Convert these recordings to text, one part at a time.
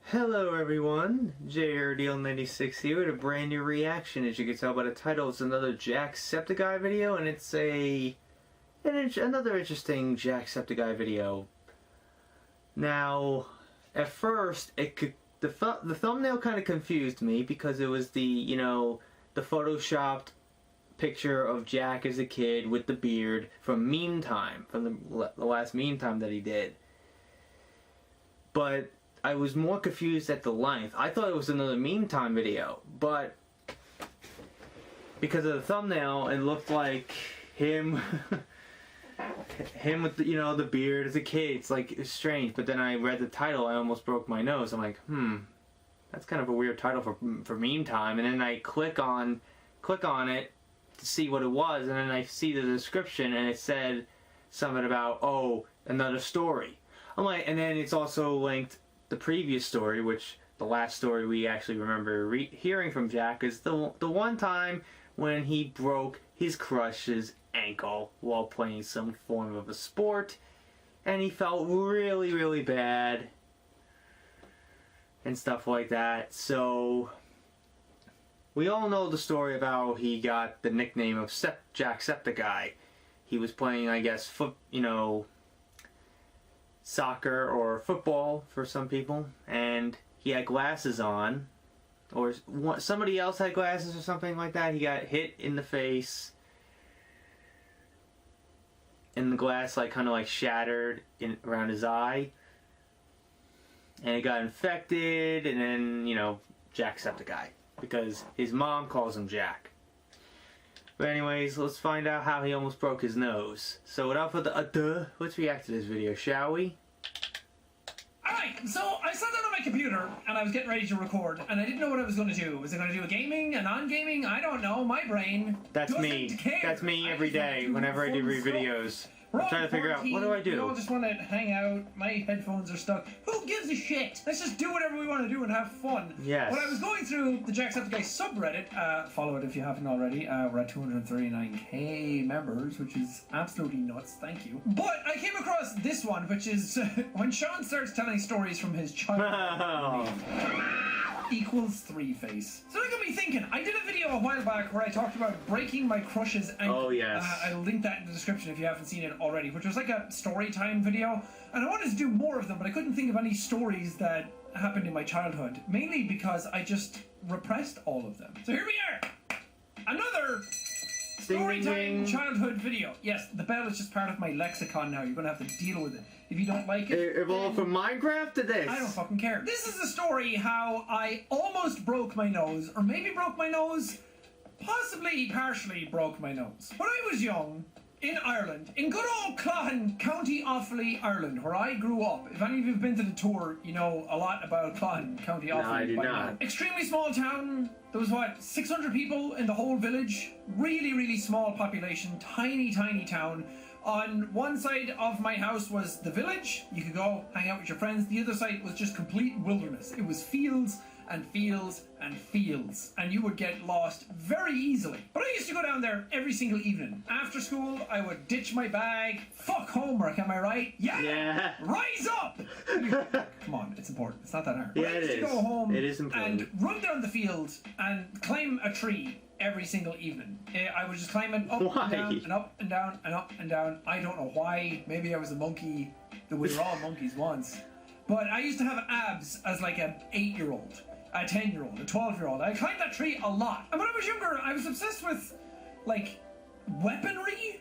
Hello everyone, JRDL96 here with a brand new reaction. As you can tell by the title, it's another Jacksepticeye video, and it's another interesting Jacksepticeye video. Now, at first, the thumbnail kind of confused me because it was the photoshopped picture of Jack as a kid with the beard from Meme Time, from the last Meme Time that he did. But I was more confused at the length. I thought it was another Meme Time video, but because of the thumbnail, it looked like him, with the beard as a kid. It's strange. But then I read the title, I almost broke my nose. I'm like, that's kind of a weird title for Meme Time. And then I click on it to see what it was, and then I see the description, and it said something about, oh, another story. I'm like, and then it's also linked the previous story, which the last story we actually remember hearing from Jack is the one time when he broke his crush's ankle while playing some form of a sport, and he felt really, really bad and stuff like that. So we all know the story about how he got the nickname of Jacksepticeye. He was playing, I guess, soccer or football for some people, and he had glasses on, or somebody else had glasses or something like that. He got hit in the face, and the glass kind of shattered around his eye, and it got infected, and then Jacksepticeye, because his mom calls him Jack. But anyways, let's find out how he almost broke his nose. So without further ado, let's react to this video, shall we? Alright, so I sat down on my computer and I was getting ready to record, and I didn't know what I was going to do. Was I going to do a gaming, a non-gaming? I don't know. My brain That's me. Care. That's me every day whenever I do videos. I'm trying to figure out, what do I do? We all just want to hang out. My headphones are stuck. Who gives a shit? Let's just do whatever we want to do and have fun. Yes. When I was going through the Jacksepticeye subreddit, follow it if you haven't already. We're at 239k members, which is absolutely nuts. Thank you. But I came across this one, which is when Sean starts telling stories from his childhood. Equals 3-face. So that got me thinking. I did a video a while back where I talked about breaking my crush's ankle. Oh, yes. I'll link that in the description if you haven't seen it already, which was like a story time video. And I wanted to do more of them, but I couldn't think of any stories that happened in my childhood. Mainly because I just repressed all of them. So here we are. Another storytime childhood video. Yes, the bell is just part of my lexicon now. You're going to have to deal with it. If you don't like it... It evolved from Minecraft to this. I don't fucking care. This is the story how I almost broke my nose, or maybe broke my nose, possibly partially broke my nose. When I was young, in Ireland, in good old Clohan, County Offaly, Ireland, where I grew up. If any of you have been to the tour, you know a lot about Clohan, County Offaly. No, I do not. Extremely small town. There was, 600 people in the whole village. Really, really small population. Tiny, tiny town. On one side of my house was the village. You could go hang out with your friends. The other side was just complete wilderness. It was fields and fields and fields, and you would get lost very easily. But I used to go down there every single evening. After school, I would ditch my bag. Fuck homework, am I right? Yeah! Rise up! Come on, it's important. It's not that hard. Yeah, I used to go home it is important. And run down the field and climb a tree every single evening. I was just climbing up and down and up and down and up and down. I don't know why. Maybe I was a monkey. We were all monkeys once. But I used to have abs as like an 8-year-old, a 10-year-old, a 12-year-old. I climbed that tree a lot. And when I was younger, I was obsessed with, weaponry.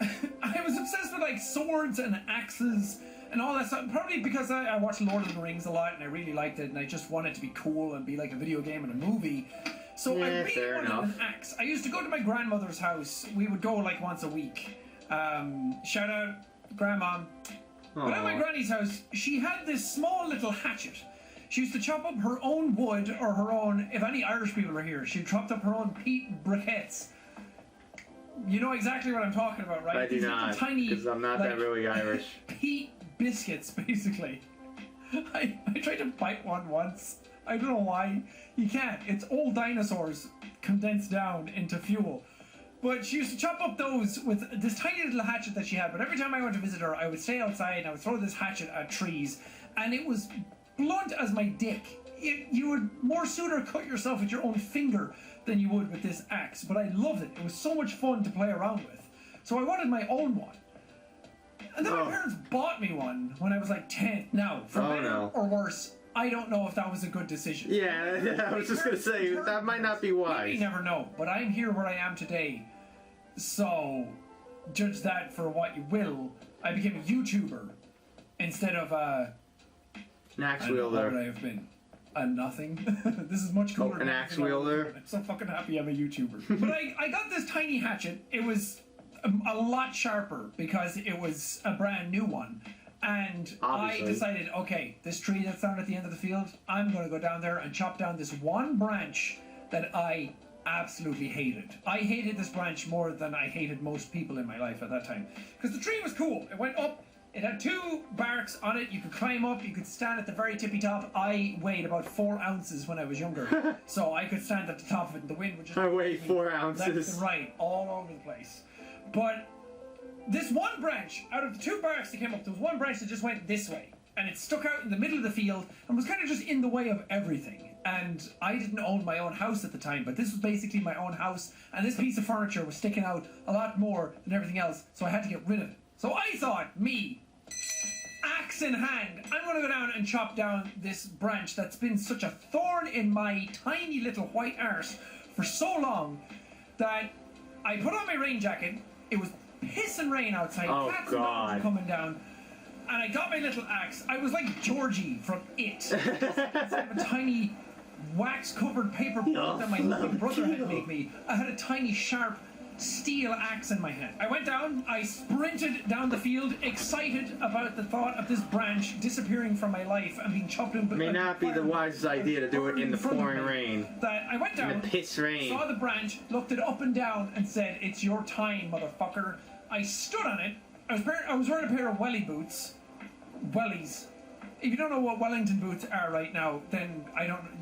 I was obsessed with, swords and axes and all that stuff. Probably because I watched Lord of the Rings a lot and I really liked it, and I just wanted it to be cool and be like a video game and a movie. So I really wanted an axe. I used to go to my grandmother's house. We would go once a week. Shout out, Grandma. But at my granny's house, she had this small little hatchet. She used to chop up her own wood, or her own, if any Irish people are here, she chopped up her own peat briquettes. You know exactly what I'm talking about, right? I do not, because I'm not that really Irish. Peat biscuits, basically. I tried to bite one once. I don't know why. You can't. It's old dinosaurs condensed down into fuel. But she used to chop up those with this tiny little hatchet that she had. But every time I went to visit her, I would stay outside and I would throw this hatchet at trees. And it was blunt as my dick. You would more sooner cut yourself with your own finger than you would with this axe, but I loved it. It was so much fun to play around with. So I wanted my own one. And then my parents bought me one when I was like 10. Now, for better or worse, I don't know if that was a good decision. Yeah, I was just going to say, that might not be wise. You never know, but I'm here where I am today. So, judge that for what you will. I became a YouTuber instead of an axe wielder. What would I have been? A nothing. This is much cooler. An axe wielder. I'm so fucking happy I'm a YouTuber. But I got this tiny hatchet. It was a lot sharper because it was a brand new one. And obviously, I decided, okay, this tree that's down at the end of the field, I'm going to go down there and chop down this one branch that I absolutely hated. I hated this branch more than I hated most people in my life at that time. Because the tree was cool. It went up. It had 2 barks on it. You could climb up. You could stand at the very tippy top. I weighed about 4 ounces when I was younger. So I could stand at the top of it and the wind would just... I weighed 4 ounces. Left and right, all over the place. But this one branch, out of the 2 barks that came up, there was one branch that just went this way. And it stuck out in the middle of the field and was kind of just in the way of everything. And I didn't own my own house at the time, but this was basically my own house. And this piece of furniture was sticking out a lot more than everything else, so I had to get rid of it. So I thought, me, axe in hand, I'm going to go down and chop down this branch that's been such a thorn in my tiny little white arse for so long that I put on my rain jacket. It was pissing rain outside. Oh, Cats and dogs were coming down. And I got my little axe. I was like Georgie from It. Instead of a tiny wax-covered paper plate that my little brother had made me, I had a tiny sharp steel axe in my hand. I went down, I sprinted down the field, excited about the thought of this branch disappearing from my life and being chopped in. May not be the wisest idea to do it in the pouring rain. That I went down, in the piss rain. Saw the branch, looked it up and down, and said, "It's your time, motherfucker." I stood on it. I was wearing a pair of welly boots. Wellies. If you don't know what Wellington boots are right now, then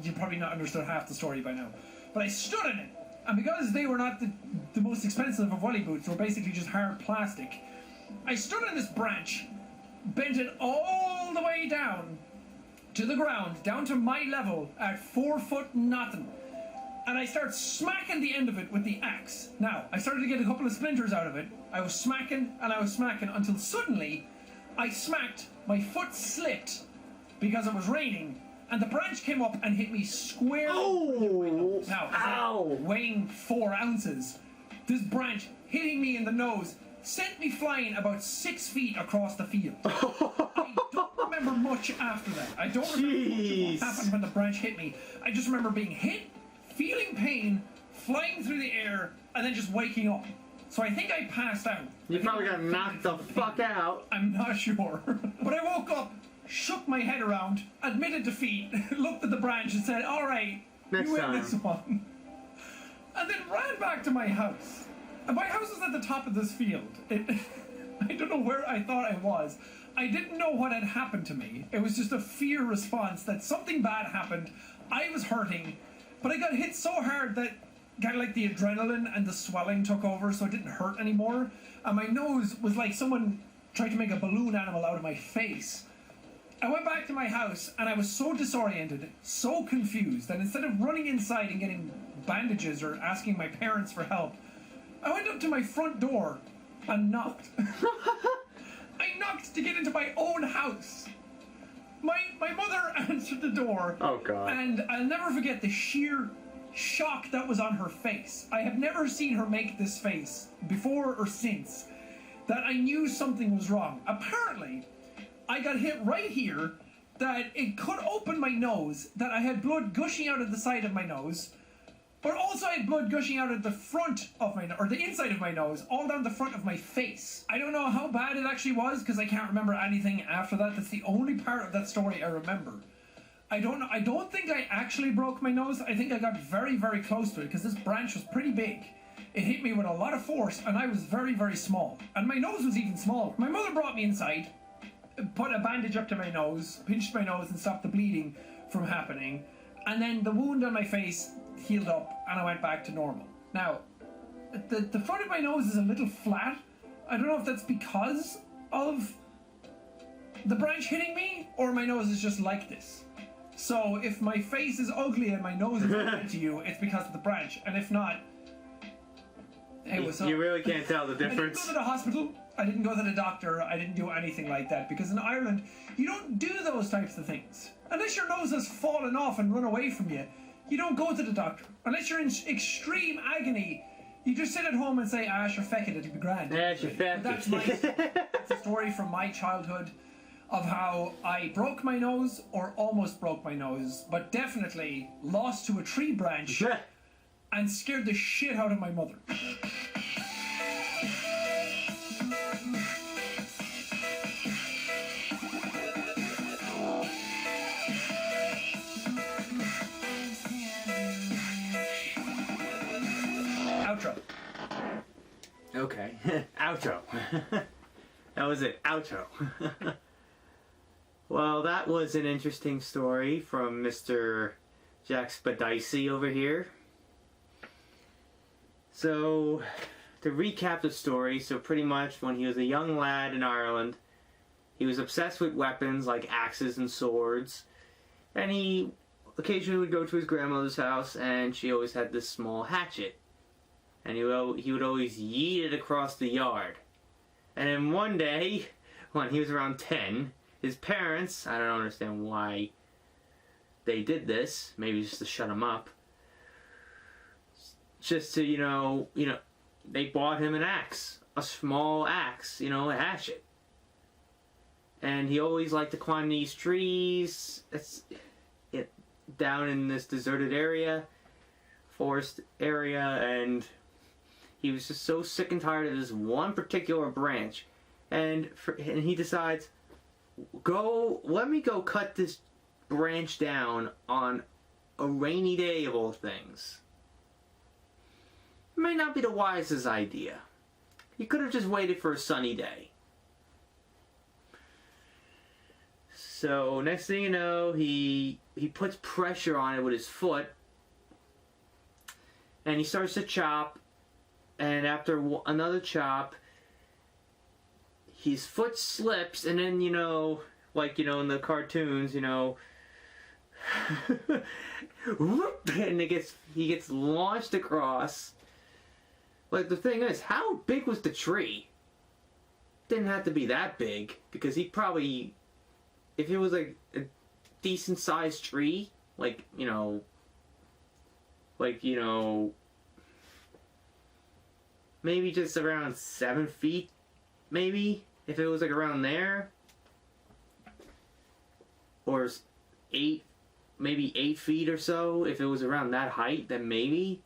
you probably not understood half the story by now. But I stood in it. And because they were not the most expensive of welly boots, they were basically just hard plastic, I stood on this branch, bent it all the way down to the ground, down to my level at 4 foot nothing. And I started smacking the end of it with the axe. Now, I started to get a couple of splinters out of it. I was smacking and I was smacking until suddenly I smacked, my foot slipped because it was raining. And the branch came up and hit me square. Oh! Now, weighing 4 ounces, this branch hitting me in the nose sent me flying about 6 feet across the field. I don't remember much after that. I don't remember much of what happened when the branch hit me. I just remember being hit, feeling pain, flying through the air, and then just waking up. So I think I passed out. You probably got knocked the fuck out. I'm not sure. But I woke up, shook my head around, admitted defeat, looked at the branch and said, "Alright, you win this one." And then ran back to my house. And my house was at the top of this field. I don't know where I thought I was. I didn't know what had happened to me. It was just a fear response that something bad happened. I was hurting, but I got hit so hard that kind of like the adrenaline and the swelling took over, so it didn't hurt anymore. And my nose was like someone tried to make a balloon animal out of my face. I went back to my house and I was so disoriented, so confused, that instead of running inside and getting bandages or asking my parents for help, I went up to my front door and knocked. I knocked to get into my own house. My mother answered the door. Oh, God. And I'll never forget the sheer shock that was on her face. I have never seen her make this face before or since, that I knew something was wrong. Apparently, I got hit right here, that it could open my nose, that I had blood gushing out of the side of my nose, but also I had blood gushing out of the front of my nose, or the inside of my nose, all down the front of my face. I don't know how bad it actually was, because I can't remember anything after that. That's the only part of that story I remember. I don't think I actually broke my nose. I think I got very, very close to it, because this branch was pretty big. It hit me with a lot of force, and I was very, very small. And my nose was even smaller. My mother brought me inside, put a bandage up to my nose, pinched my nose and stopped the bleeding from happening, and then the wound on my face healed up and I went back to normal. Now, the front of my nose is a little flat. I don't know if that's because of the branch hitting me or my nose is just like this. So if my face is ugly and my nose is ugly to you, it's because of the branch. And if not, hey, what's up? You really can't tell the I didn't go difference. to the hospital. I didn't go to the doctor. I didn't do anything like that. Because in Ireland, you don't do those types of things. Unless your nose has fallen off and run away from you, you don't go to the doctor. Unless you're in extreme agony, you just sit at home and say, ah, sure, feck it, it'll be grand. Yeah, sure, feck That's it. that's a story from my childhood of how I broke my nose, or almost broke my nose, but definitely lost to a tree branch and scared the shit out of my mother. Outro. Okay. Outro. That was it. Outro. Well, that was an interesting story from Mr. Jacksepticeye over here. So, to recap the story, so pretty much when he was a young lad in Ireland, he was obsessed with weapons like axes and swords, and he occasionally would go to his grandmother's house, and she always had this small hatchet, and he would always yeet it across the yard. And then one day, when he was around 10, his parents, I don't understand why they did this, maybe just to shut him up, just to, they bought him an axe, a small axe, a hatchet. And he always liked to climb these trees, down in this deserted area, forest area, and he was just so sick and tired of this one particular branch. And he decides, let me go cut this branch down on a rainy day of all things. It may not be the wisest idea. He could have just waited for a sunny day. So next thing you know, he puts pressure on it with his foot, and he starts to chop, and after another chop, his foot slips, and then, like, in the cartoons, and he gets launched across. Like, the thing is, how big was the tree? Didn't have to be that big, because he probably, if it was like a decent sized tree, maybe just around 7 feet, maybe, if it was like around there, or 8 feet or so, if it was around that height, then maybe.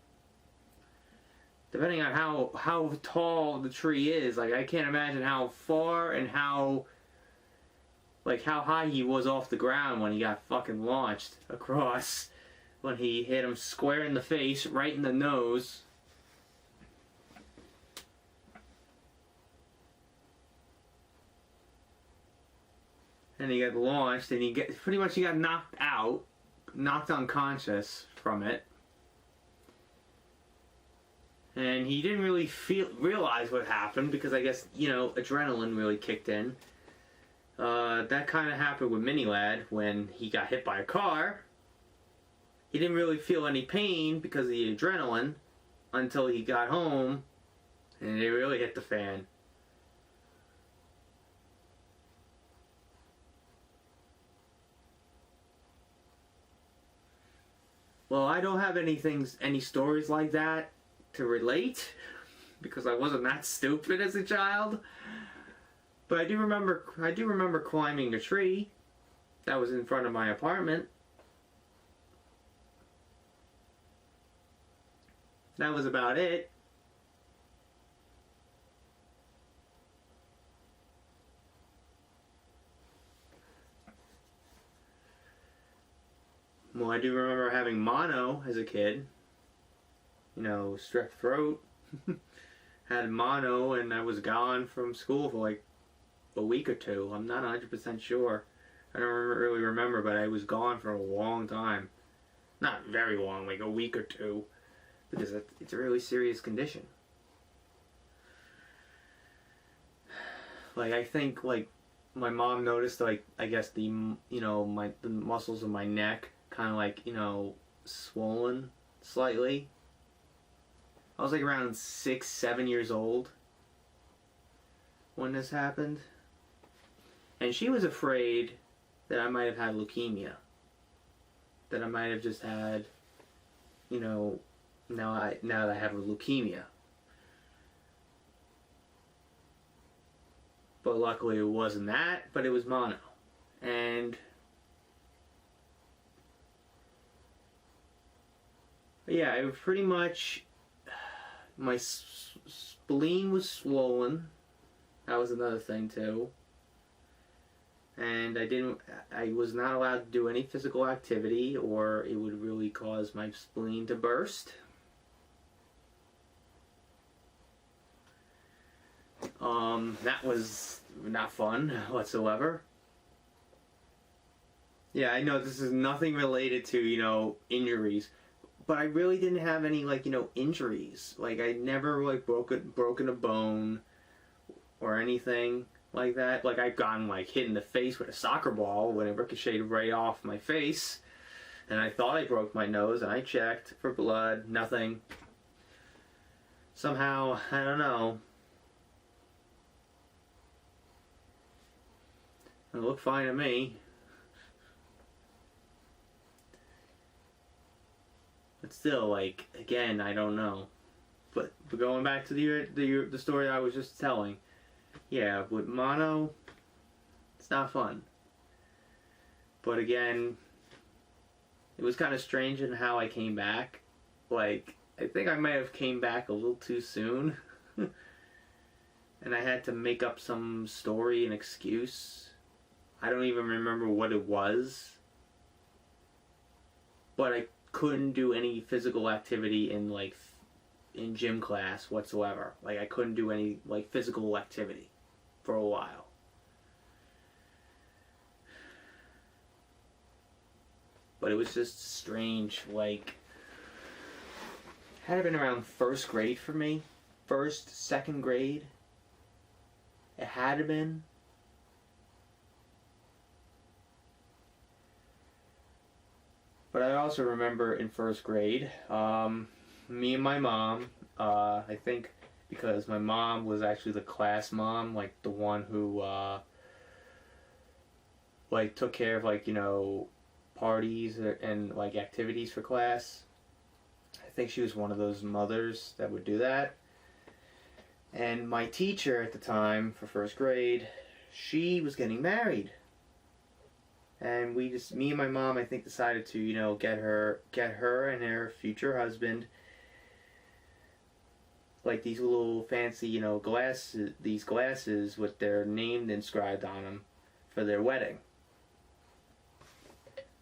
Depending on how tall the tree is, like, I can't imagine how far and how high he was off the ground when he got fucking launched across, when he hit him square in the face, right in the nose. And he got launched, and he got knocked out, knocked unconscious from it. And he didn't really realize what happened, because I guess, adrenaline really kicked in. That kind of happened with Mini Lad when he got hit by a car. He didn't really feel any pain because of the adrenaline until he got home, and it really hit the fan. Well, I don't have any stories like that to relate, because I wasn't that stupid as a child. But I do remember climbing a tree that was in front of my apartment. That was about it. Well, I do remember having mono as a kid. Strep throat. Had mono, and I was gone from school for like a week or two. I'm not 100% sure. I don't really remember, but I was gone for a long time. Not very long, like a week or two. Because it's a really serious condition. Like, I think, like, my mom noticed, like, I guess the muscles of my neck kind of like, swollen slightly. I was like around 6, 7 years old when this happened. And she was afraid that I might have had leukemia. That I might have just had, now that I have a leukemia. But luckily it wasn't that, but it was mono. And yeah, it was pretty much, my spleen was swollen. That was another thing too. And I was not allowed to do any physical activity, or it would really cause my spleen to burst. That was not fun whatsoever. Yeah, I know this is nothing related to, injuries, but I really didn't have any, injuries. Like, I never, broken a bone or anything like that. Like, I've gotten, hit in the face with a soccer ball when it ricocheted right off my face, and I thought I broke my nose, and I checked for blood, nothing. Somehow, I don't know. It looked fine to me. But still, again, I don't know. But going back to the story I was just telling, yeah, with mono, it's not fun. But again, it was kind of strange in how I came back. I think I might have came back a little too soon. And I had to make up some story and excuse. I don't even remember what it was. But I couldn't do any physical activity in gym class whatsoever. I couldn't do any physical activity for a while. But it was just strange. Had it been around first grade for me, first, second grade, it had been. But I also remember in first grade, me and my mom, I think because my mom was actually the class mom, the one who, took care of, parties and, activities for class. I think she was one of those mothers that would do that. And my teacher at the time for first grade, she was getting married. And me and my mom, I think, decided to, get her and her future husband, these little fancy, these glasses with their name inscribed on them for their wedding.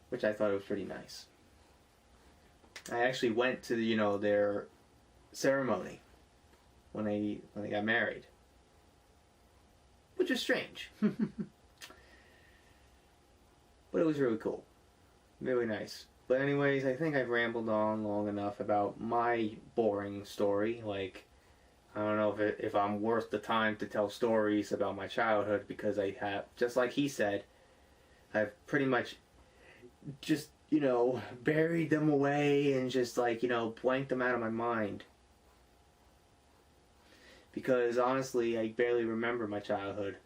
Which I thought was pretty nice. I actually went to, their ceremony when they got married. Which is strange. But it was really cool. Really nice. But anyways, I think I've rambled on long enough about my boring story. I don't know if I'm worth the time to tell stories about my childhood, because I have, just like he said, I've pretty much just, buried them away and just, blanked them out of my mind. Because honestly, I barely remember my childhood.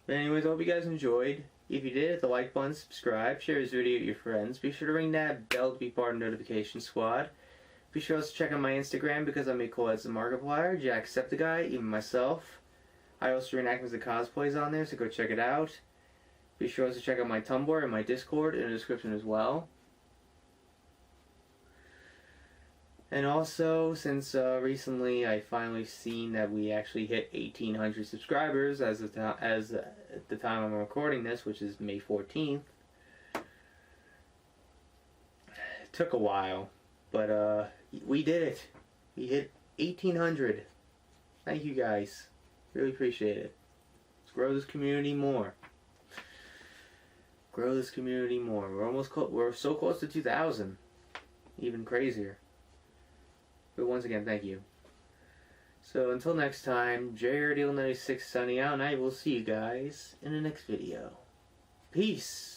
But anyways, I hope you guys enjoyed. If you did, hit the like button, subscribe, share this video with your friends. Be sure to ring that bell to be part of the notification squad. Be sure also to check out my Instagram, because I make cool as a Markiplier, Jacksepticeye, even myself. I also reenact as the cosplays on there, so go check it out. Be sure also to check out my Tumblr and my Discord in the description as well. And also, since recently I finally seen that we actually hit 1,800 subscribers as at the time I'm recording this, which is May 14th. It took a while, but we did it. We hit 1,800. Thank you guys. Really appreciate it. Let's grow this community more. Grow this community more. We're so close to 2,000. Even crazier. But once again, thank you. So until next time, JRDL96 signing out, and I will see you guys in the next video. Peace!